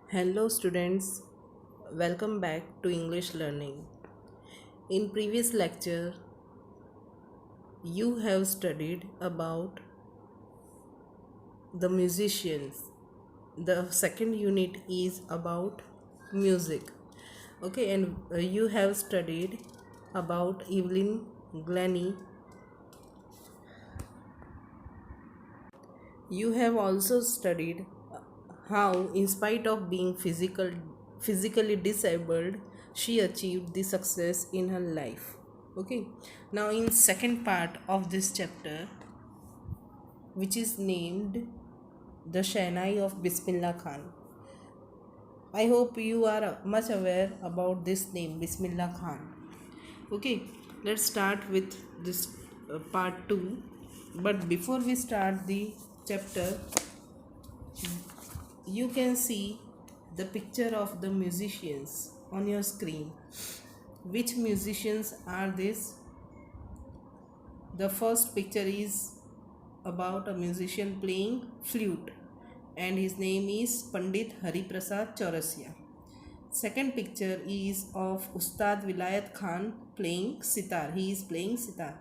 Hello students, welcome back to English learning. In previous lecture, you have studied about the musicians. The second unit is about music. Okay, and you have studied about Evelyn Glennie. You have also studied how, in spite of being physically disabled, she achieved the success in her life. Okay. Now, in second part of this chapter, which is named "The Shehnai of Bismillah Khan," I hope you are much aware about this name, Bismillah Khan. Okay. Let's start with this part 2. But before we start the chapter, you can see the picture of the musicians on your screen. Which musicians are this? The first picture is about a musician playing flute, and his name is Pandit Hari Prasad Chaurasia. Second picture is of Ustad Vilayat Khan playing sitar. He is playing sitar.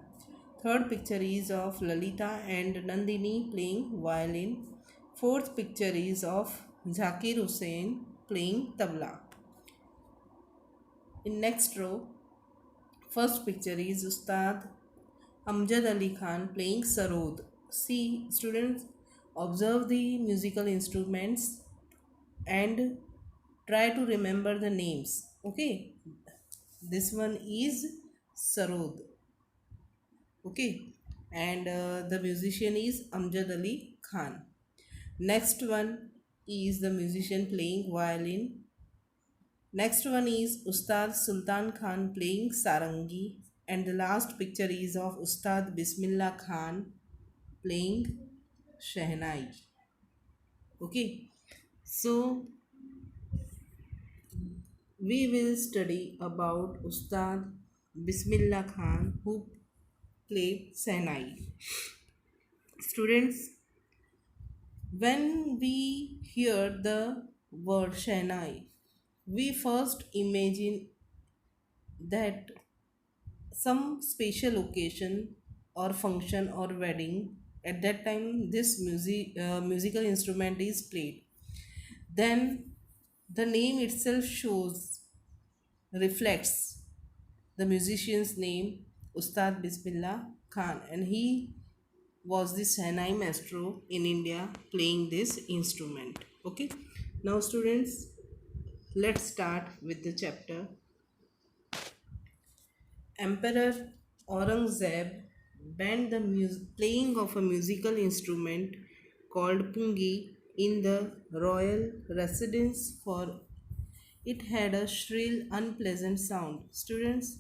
Third picture is of Lalita and Nandini playing violin. Fourth picture is of Zakir Hussain playing tabla. In next row, first picture is Ustad Amjad Ali Khan playing sarod. See, students, observe the musical instruments and try to remember the names. Okay, this one is sarod. Okay, and the musician is Amjad Ali Khan. Next one is the musician playing violin. Next one is Ustad Sultan Khan playing sarangi, and the last picture is of Ustad Bismillah Khan playing shehnai. Okay, so we will study about Ustad Bismillah Khan who played shehnai. Students, when we hear the word shehnai, we first imagine that some special occasion or function or wedding, at that time this musical instrument is played. Then the name itself shows, reflects the musician's name, Ustad Bismillah Khan, and he was the Shehnai maestro in India playing this instrument. Okay, now students, let's start with the chapter. Emperor Aurangzeb banned the playing of a musical instrument called pungi in the royal residence, for it had a shrill, unpleasant sound. Students,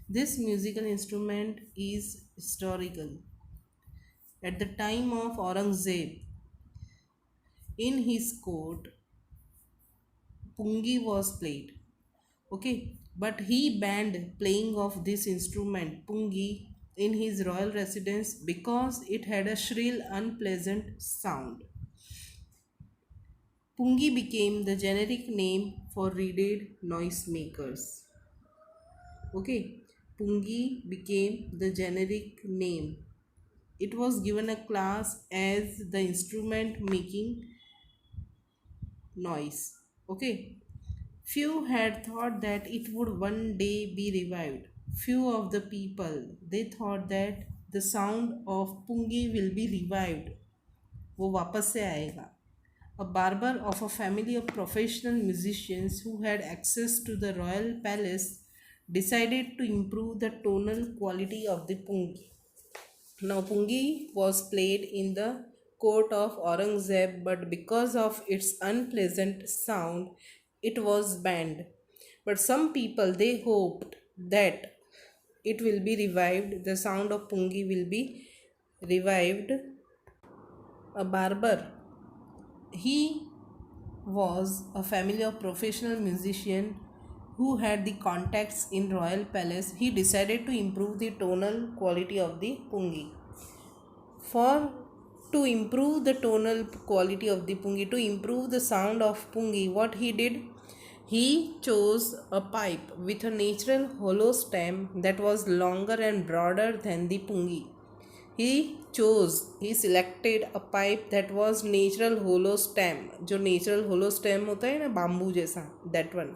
this musical instrument is historical. At the time of Aurangzeb, in his court, pungi was played. Okay, but he banned playing of this instrument pungi in his royal residence because it had a shrill, unpleasant sound. Pungi became the generic name for reeded noisemakers. Okay, pungi became the generic name. It was given a class as the instrument making noise. Okay, few had thought that it would one day be revived. Few of the people, they thought that the sound of pungi will be revived. वो वापस से आएगा. A barber of a family of professional musicians who had access to the royal palace decided to improve the tonal quality of the pungi. Now, pungi was played in the court of Aurangzeb, but because of its unpleasant sound, it was banned. But some people, they hoped that it will be revived, the sound of pungi will be revived. A barber, he was a family of professional musician who had the contacts in royal palace. He decided to improve the tonal quality of the pungi. For To improve the tonal quality of the pungi, to improve the sound of pungi, what he did? He chose a pipe with a natural hollow stem that was longer and broader than the pungi. He selected a pipe that was natural hollow stem. जो natural hollow stem होता है ना bamboo जैसा, that one.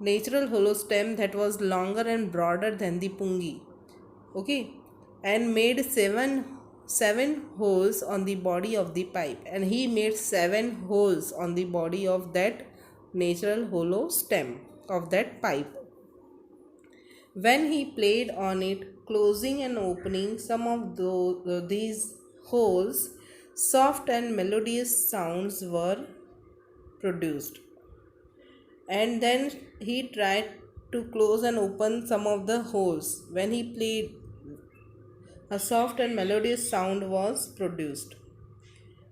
Natural hollow stem that was longer and broader than the pungi. Okay, and made seven holes on the body of the pipe, and he made 7 holes on the body of that natural hollow stem of that pipe. When he played on it, closing and opening some of these holes, soft and melodious sounds were produced. And then he tried to close and open some of the holes. When he played, a soft and melodious sound was produced.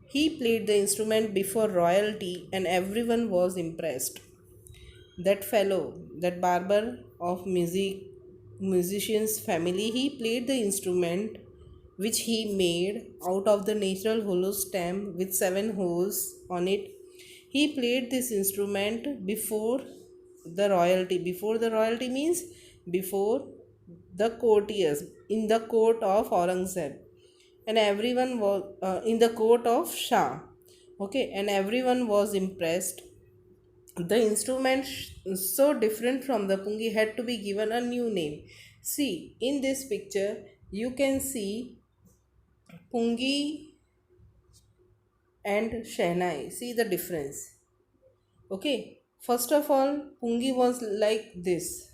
He played the instrument before royalty, and everyone was impressed. That fellow, that barber of musician's family, he played the instrument which he made out of the natural hollow stem with 7 holes on it. He played this instrument before the royalty. Before the royalty means before the courtiers, in the court of Aurangzeb, and everyone was in the court of Shah. Okay, and everyone was impressed. The instrument so different from the pungi had to be given a new name. See, in this picture you can see pungi and shehnai. See the difference. Okay, first of all, pungi was like this: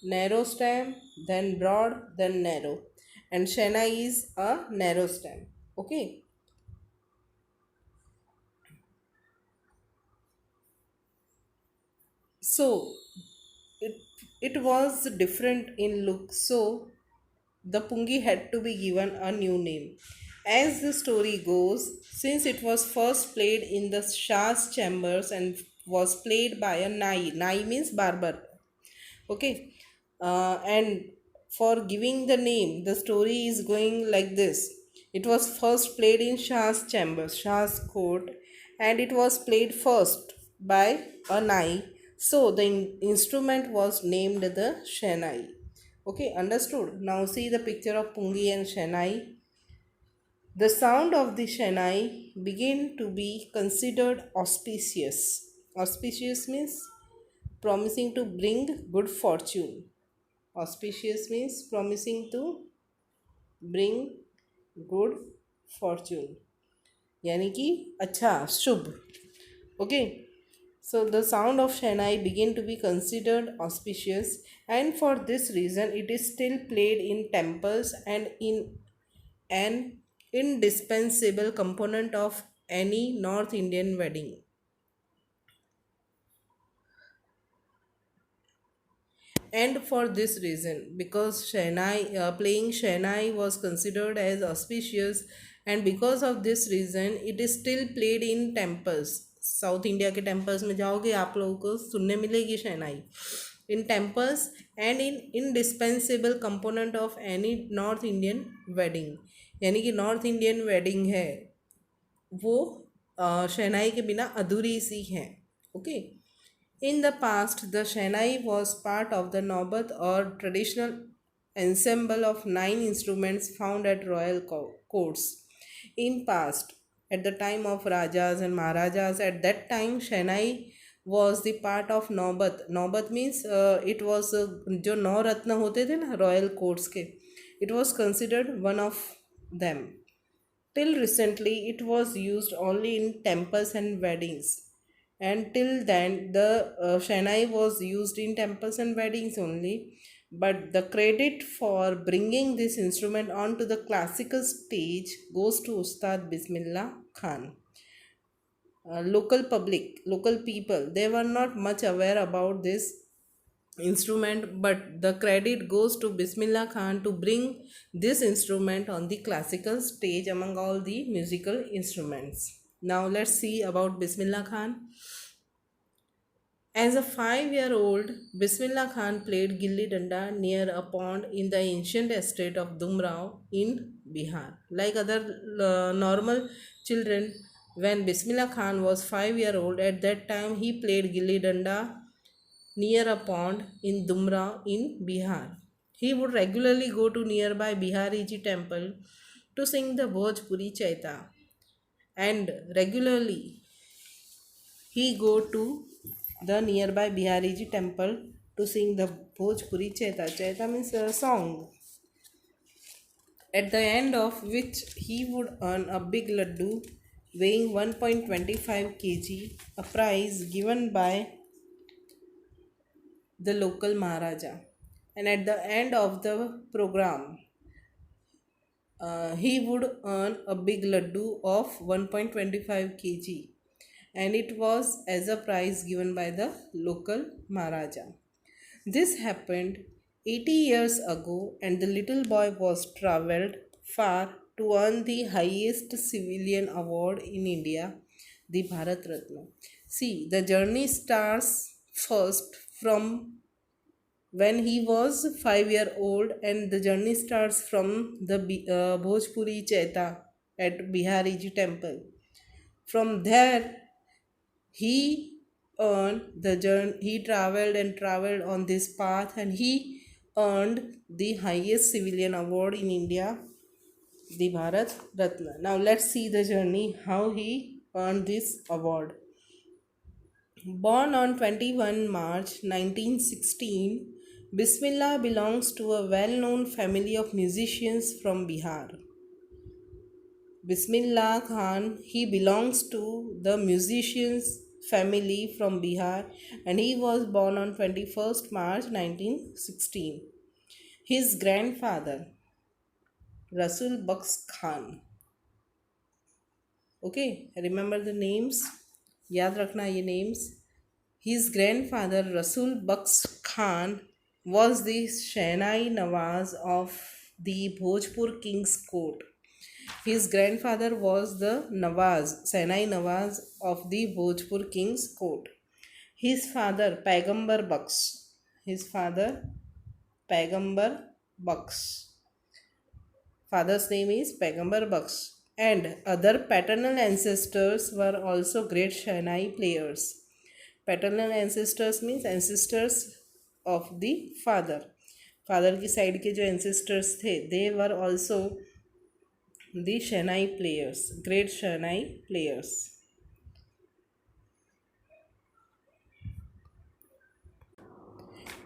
narrow stem, then broad, then narrow, and shehnai is a narrow stem. Okay, so it, it was different in look, so the pungi had to be given a new name. As the story goes, since it was first played in the Shah's chambers and was played by a nai means barber. Okay, and for giving the name, the story is going like this. It was first played in Shah's chambers, Shah's court, and it was played first by a nai. So the instrument was named the Shehnai. Okay, understood. Now see the picture of Pungi and Shehnai. The sound of the Shehnai began to be considered auspicious. Auspicious means promising to bring good fortune. Auspicious means promising to bring good fortune. यानी कि अच्छा शुभ. Okay. So the sound of Shehnai began to be considered auspicious, and for this reason it is still played in temples and in an indispensable component of any North Indian wedding. And for this reason, because playing Shehnai was considered as auspicious, and because of this reason it is still played in temples. South India के temples में जाओगे आप लोगों को सुनने मिलेगी शहनाई in temples and in indispensable component of any North Indian wedding. यानी कि नॉर्थ इंडियन वेडिंग है वो शहनाई के बिना अधूरी सी है. Okay. In the past, the Shehnai was part of the Naubat or traditional ensemble of 9 instruments found at royal courts. In past, at the time of Rajas and Maharajas, at that time Shehnai was the part of Naubat. Naubat means it was जो 9 रत्न होते थे ना royal courts के, it was considered one of them. Till recently, it was used only in temples and weddings. And till then the Shehnai was used in temples and weddings only, but the credit for bringing this instrument onto the classical stage goes to Ustad Bismillah Khan. Local people, they were not much aware about this instrument, but the credit goes to Bismillah Khan to bring this instrument on the classical stage among all the musical instruments. Now let's see about Bismillah Khan. As a 5-year-old, Bismillah Khan played gilli danda near a pond in the ancient estate of Dumrao in Bihar. Like other normal children, when Bismillah Khan was 5 year old, at that time he played gilli danda near a pond in Dumrao in Bihar. He would regularly go to nearby Bihariji temple to sing the Bhojpuri Chaita, and regularly he go to the nearby Bihariji temple to sing the Bhojpuri Chaita. Chaita means a song, at the end of which he would earn a big laddu weighing 1.25 kg, a prize given by the local Maharaja. And at the end of the program, he would earn a big laddu of 1.25 kg, and it was as a prize given by the local Maharaja. This happened 80 years ago, and the little boy was traveled far to earn the highest civilian award in India, the Bharat Ratna. See, the journey starts first from when he was 5 year old, and the journey starts from the Bhojpuri Chaita at Bihariji temple. From there he earned the journey, he traveled and traveled on this path, and he earned the highest civilian award in India, the Bharat Ratna. Now let's see the journey how he earned this award. Born on 21 March 1916, Bismillah belongs to a well known family of musicians from Bihar. Bismillah Khan, he belongs to the musicians family from Bihar, and he was born on 21st March 1916. His grandfather, Rasul Baks Khan. Okay, remember the names? याद रखना ये names. His grandfather Rasul Baks Khan was the Shehnai Nawaz of the Bhojpur King's court. His grandfather was the Nawaz, Shehnai Nawaz of the Bhojpur King's court. His father Paigambar Baks. His father Paigambar Baks. Father's name is Paigambar Baks. And other paternal ancestors were also great Shehnai players. Paternal ancestors means ancestors of the father. Father की side के जो ancestors थे, they were also the Shehnai players, great Shehnai players.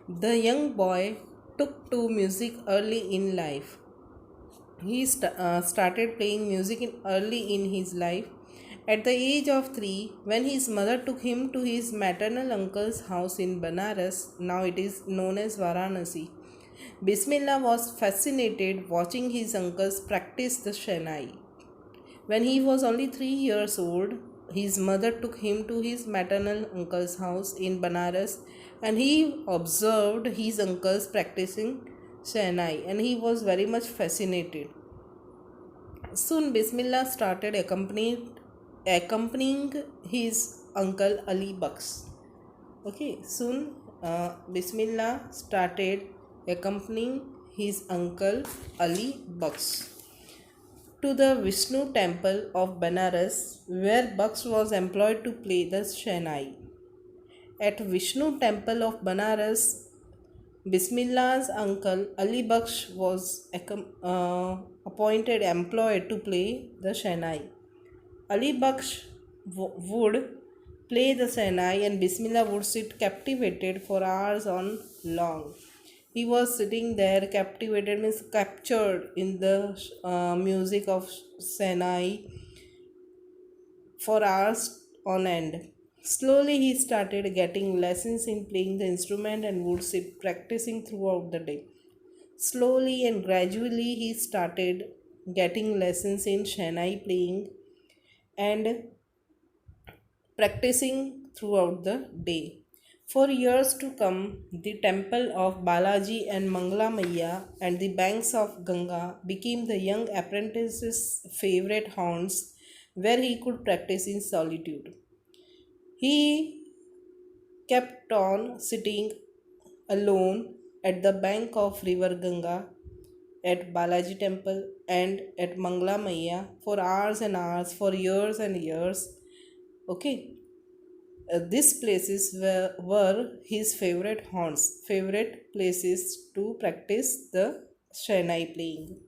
The young boy took to music early in life. He started playing music early in his life. At the age of 3, when his mother took him to his maternal uncle's house in Banaras, now it is known as Varanasi, Bismillah was fascinated watching his uncles practice the Shehnai. When he was only 3 years old, his mother took him to his maternal uncle's house in Banaras, and he observed his uncles practicing Shehnai, and he was very much fascinated. Soon Bismillah started accompanying his uncle Ali Baks. Okay, soon Bismillah started accompanying his uncle Ali Baks to the Vishnu temple of Banaras, where Baks was employed to play the Shehnai. At Vishnu temple of Banaras, Bismillah's uncle Ali Baksh was employed to play the Shehnai. Ali Baksh would play the Shehnai, and Bismillah would sit captivated for hours on long. He was sitting there captivated, means captured in the music of Shehnai for hours on end. Slowly he started getting lessons in playing the instrument and would sit practicing throughout the day. Slowly and gradually he started getting lessons in Shehnai playing and practicing throughout the day. For years to come, the temple of Balaji and Mangala Maiya and the banks of Ganga became the young apprentice's favorite haunts, where he could practice in solitude. He kept on sitting alone at the bank of river Ganga at Balaji temple and at Mangla Maya for hours and hours, for years and years. Okay, these places were his favorite haunts, favorite places to practice the Shahnai playing.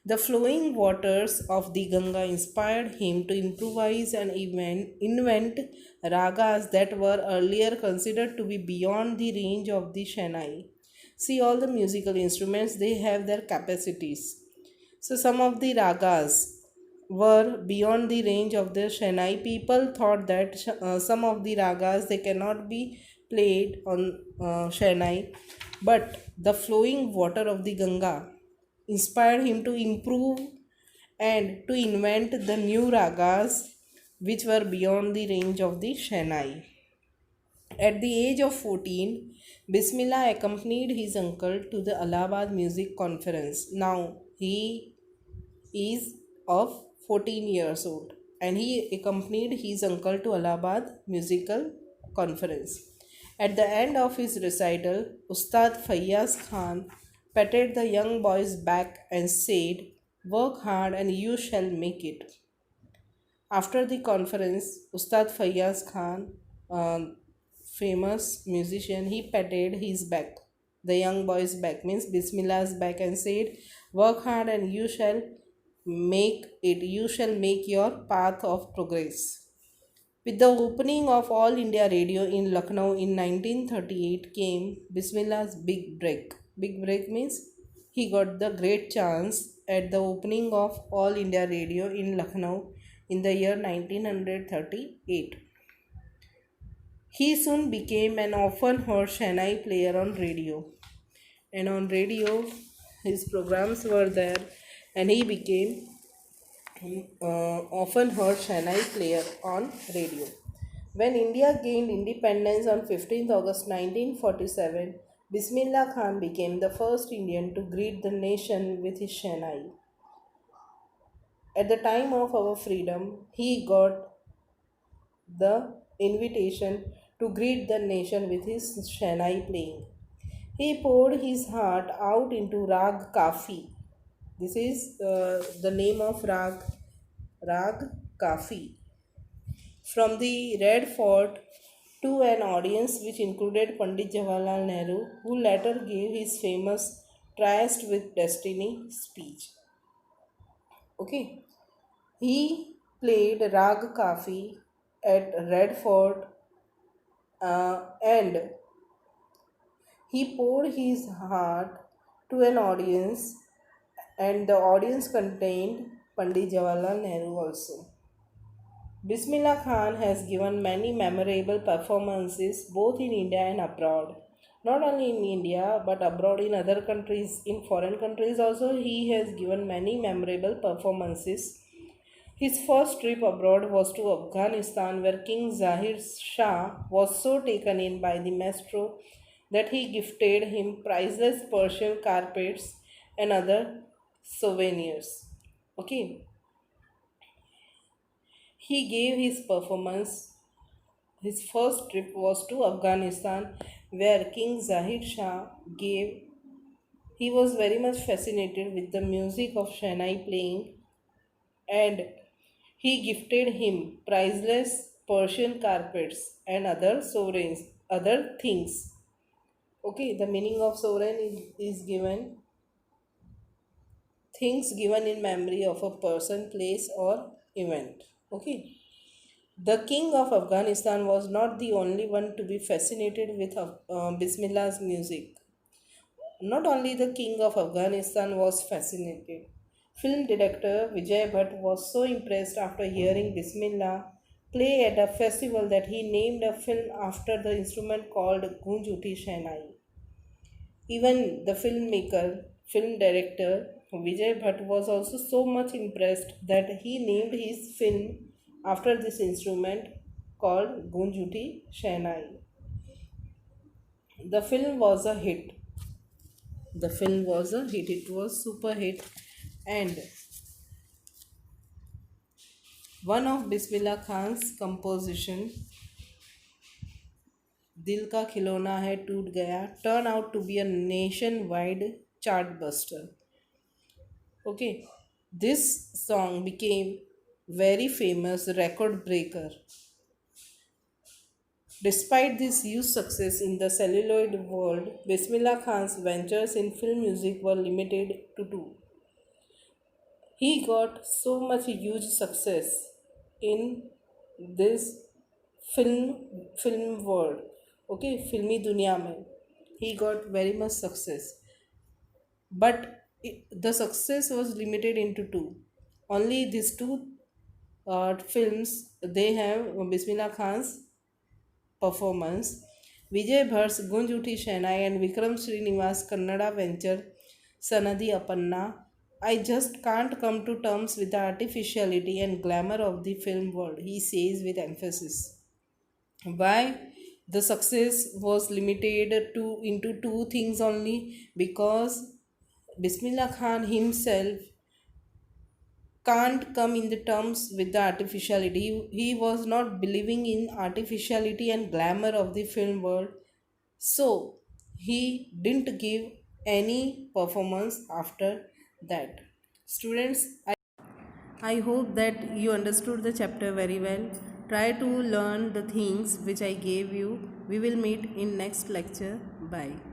The flowing waters of the Ganga inspired him to improvise and invent ragas that were earlier considered to be beyond the range of the Shahnai. See, all the musical instruments, they have their capacities. So, some of the ragas were beyond the range of the Shahnai. People thought that some of the ragas they cannot be played on Shahnai, but the flowing water of the Ganga inspired him to improve and to invent the new ragas which were beyond the range of the Shahnai. At the age of 14, Bismillah accompanied his uncle to the Allahabad Music Conference. Now he is of 14 years old and he accompanied his uncle to Allahabad Musical Conference. At the end of his recital, Ustad Fayyaz Khan patted the young boy's back and said, "Work hard and you shall make it." After the conference, Ustad Fayyaz Khan, famous musician, he patted his back, the young boy's back, means Bismillah's back, and said, "Work hard and you shall make it, you shall make your path of progress." With the opening of All India Radio in Lucknow in 1938 came Bismillah's big break. Big break means he got the great chance at the opening of All India Radio in Lucknow in the year 1938. He soon became an often heard Shehnai player on radio. And on radio, his programs were there, and he became often heard Shehnai player on radio. When India gained independence on 15th August 1947, Bismillah Khan became the first Indian to greet the nation with his Shehnai. At the time of our freedom, he got the invitation to greet the nation with his Shehnai playing. He poured his heart out into Rag Kafi. This is the name of Rag Kafi. From the Red Fort to an audience which included Pandit Jawaharlal Nehru, who later gave his famous Tryst with Destiny speech. Okay, he played Rag Kafi at Red Fort and he poured his heart to an audience, and the audience contained Pandit Jawaharlal Nehru also. Bismillah Khan has given many memorable performances both in India and abroad. Not only in India but abroad in other countries, in foreign countries also, he has given many memorable performances. His first trip abroad was to Afghanistan, where King Zahir Shah was so taken in by the maestro that he gifted him priceless Persian carpets and other souvenirs. Okay, he gave his performance. His first trip was to Afghanistan, where King Zahir Shah gave. He was very much fascinated with the music of Shehnai playing, and he gifted him priceless Persian carpets and other sovereigns, other things. Okay, the meaning of sovereign is given things given in memory of a person, place, or event. Okay. The king of Afghanistan was not the only one to be fascinated with Bismillah's music. Not only the king of Afghanistan was fascinated. Film director Vijay Bhatt was so impressed after hearing Bismillah play at a festival that he named a film after the instrument called Gunj Uthi Shehnai. Even the film director Vijay Bhatt was also so much impressed that he named his film after this instrument called Gunjuti Shehnai. The film was a hit. The film was a hit. It was super hit, and one of Bismillah Khan's composition दिल का खिलौना है टूट गया turn out to be a nationwide chartbuster. Okay, this song became very famous record breaker. Despite this huge success in the celluloid world, Bismillah Khan's ventures in film music were limited to two. He got so much huge success in this film world. Okay, filmy दुनिया में he got very much success, but the success was limited into two. Only these two films they have Bismillah Khan's performance. Vijay Bhar's Gunj Uthi Shehnai and Vikram Srinivas Kannada venture Sanadi Apanna. I just can't come to terms with the artificiality and glamour of the film world, he says with emphasis. Why the success was limited to into two things only? Because Bismillah Khan himself can't come in the terms with the artificiality. He was not believing in artificiality and glamour of the film world. So he didn't give any performance after that. Students, I hope that you understood the chapter very well. Try to learn the things which I gave you. We will meet in next lecture. Bye.